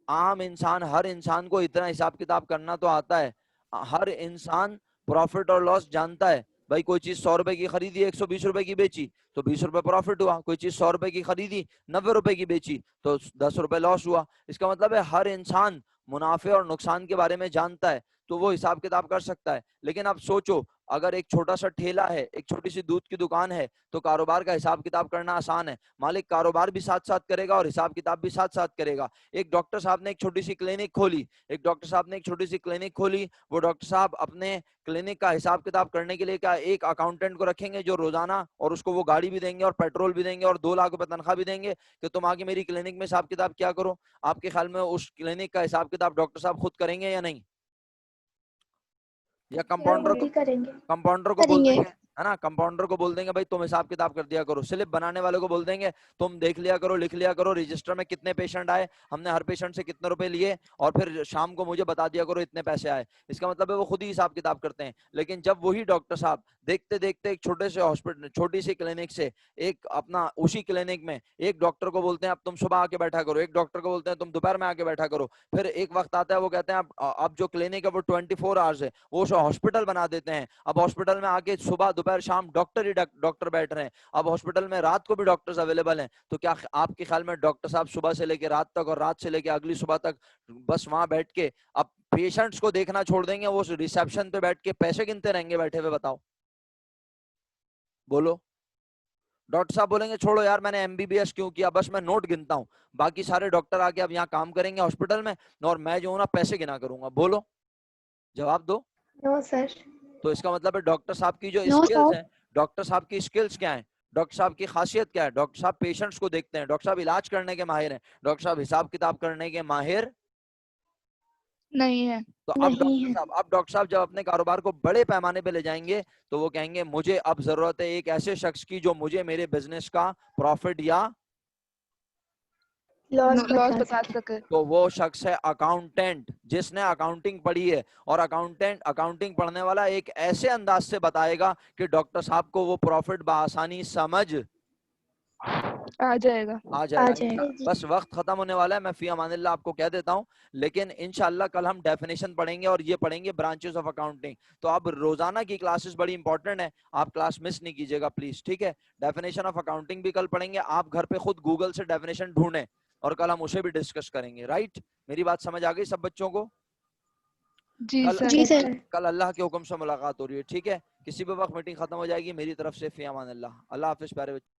आम इंसान, हर इंसान को इतना हिसाब किताब करना तो आता है, हर इंसान प्रॉफिट और लॉस जानता है। भाई कोई चीज 100 रुपए की खरीदी, 120 रुपए की बेची तो 20 रुपए प्रॉफिट हुआ। कोई चीज 100 रुपए की खरीदी, 90 रुपए की बेची तो 10 रुपए लॉस हुआ। इसका मतलब है हर इंसान मुनाफे और नुकसान के बारे में जानता है, तो वो हिसाब किताब कर सकता है। लेकिन अब सोचो, अगर एक छोटा सा ठेला है, एक छोटी सी दूध की दुकान है, तो कारोबार का हिसाब किताब करना आसान है। मालिक कारोबार भी साथ साथ करेगा और हिसाब किताब भी साथ साथ करेगा। एक डॉक्टर साहब ने एक छोटी सी क्लिनिक खोली, वो डॉक्टर साहब अपने क्लिनिक का हिसाब किताब करने के लिए क्या एक अकाउंटेंट को रखेंगे जो रोजाना, और उसको वो गाड़ी भी देंगे और पेट्रोल भी देंगे और 2 लाख रुपए तनख्वाह भी देंगे कि तुम आगे मेरी क्लिनिक में हिसाब किताब क्या करो? आपके ख्याल में उस क्लिनिक का हिसाब किताब डॉक्टर साहब खुद करेंगे या नहीं? या कंपाउंडर खुद ही करेंगे। कंपाउंडर को बोल करेंगे। देंगे, है ना, कंपाउंडर को बोल देंगे भाई तुम हिसाब किताब कर दिया करो। स्लिप बनाने वाले को बोल देंगे तुम देख लिया करो, लिख लिया करो रजिस्टर में कितने पेशेंट आए, हमने हर पेशेंट से कितने रुपए लिए, और फिर शाम को मुझे बता दिया करो इतने पैसे आए। इसका मतलब है वो खुद ही हिसाब किताब करते हैं। लेकिन जब वही डॉक्टर साहब देखते देखते एक छोटे से हॉस्पिटल, छोटी सी क्लिनिक से एक अपना उसी क्लिनिक में एक डॉक्टर को बोलते हैं अब तुम सुबह आके बैठा करो, एक डॉक्टर को बोलते हैं तुम दोपहर में आके बैठा करो, फिर एक वक्त आता है वो कहते हैं अब जो क्लिनिक है वो 24 आवर्स है, वो हॉस्पिटल बना देते हैं। अब हॉस्पिटल में आके सुबह दोपहर शाम डॉक्टर ही डॉक्टर बैठ रहे हैं। अब हॉस्पिटल में रात को भी डॉक्टर्स अवेलेबल हैं। तो क्या आपके ख्याल में डॉक्टर साहब सुबह से लेकर रात तक और रात से लेकर अगली सुबह तक बस वहां बैठ के अब पेशेंट्स को देखना छोड़ देंगे, वो रिसेप्शन पे बैठ के पैसे गिनते रहेंगे बैठे हुए? बताओ, बोलो। डॉक्टर साहब बोलेंगे छोड़ो यार मैंने एमबीबीएस क्यों किया, बस मैं नोट गिनता हूँ, बाकी सारे डॉक्टर आके अब यहाँ काम करेंगे हॉस्पिटल में और मैं जो हूँ ना पैसे गिना करूंगा। बोलो, जवाब दो। No sir. तो इसका मतलब है डॉक्टर साहब की जो नो स्किल्स सर। हैं, डॉक्टर साहब की स्किल्स क्या है, डॉक्टर साहब की खासियत क्या है? डॉक्टर साहब पेशेंट्स को देखते हैं, डॉक्टर साहब इलाज करने के माहिर हैं, डॉक्टर साहब हिसाब किताब करने के माहिर नहीं है। तो नहीं है। अब डॉक्टर साहब जब अपने कारोबार को बड़े पैमाने पे ले जाएंगे तो वो कहेंगे मुझे अब जरूरत है एक ऐसे शख्स की जो मुझे मेरे बिजनेस का प्रॉफिट या लॉस लॉस बता बता सके। सके। तो वो शख्स है अकाउंटेंट, जिसने अकाउंटिंग पढ़ी है। और अकाउंटिंग पढ़ने वाला एक ऐसे अंदाज से बताएगा कि डॉक्टर साहब को वो प्रॉफिट बआसानी समझ आ जाएगा। आ आ जाएगा। जाएगा। बस वक्त खत्म होने वाला है, मैं फी अमानिल्लाह आपको कह देता हूँ। लेकिन इंशाल्लाह कल हम डेफिनेशन पढ़ेंगे और ये पढ़ेंगे ब्रांचेस ऑफ अकाउंटिंग। तो अब रोजाना की क्लासेस बड़ी इंपॉर्टेंट है, आप क्लास मिस नहीं कीजिएगा प्लीज, ठीक है? डेफिनेशन ऑफ अकाउंटिंग भी कल पढ़ेंगे, आप घर पे खुद गूगल से डेफिनेशन ढूंढें और कल हम उसे भी डिस्कस करेंगे। राइट, मेरी बात समझ आ गई सब बच्चों को? जी कल सर। जी सर। कल अल्लाह के हुक्म से मुलाकात हो रही है, ठीक है? किसी भी वक्त मीटिंग खत्म हो जाएगी। मेरी तरफ से फी अमानिल्लाह, अल्लाह हाफिज प्यारे बच्चों।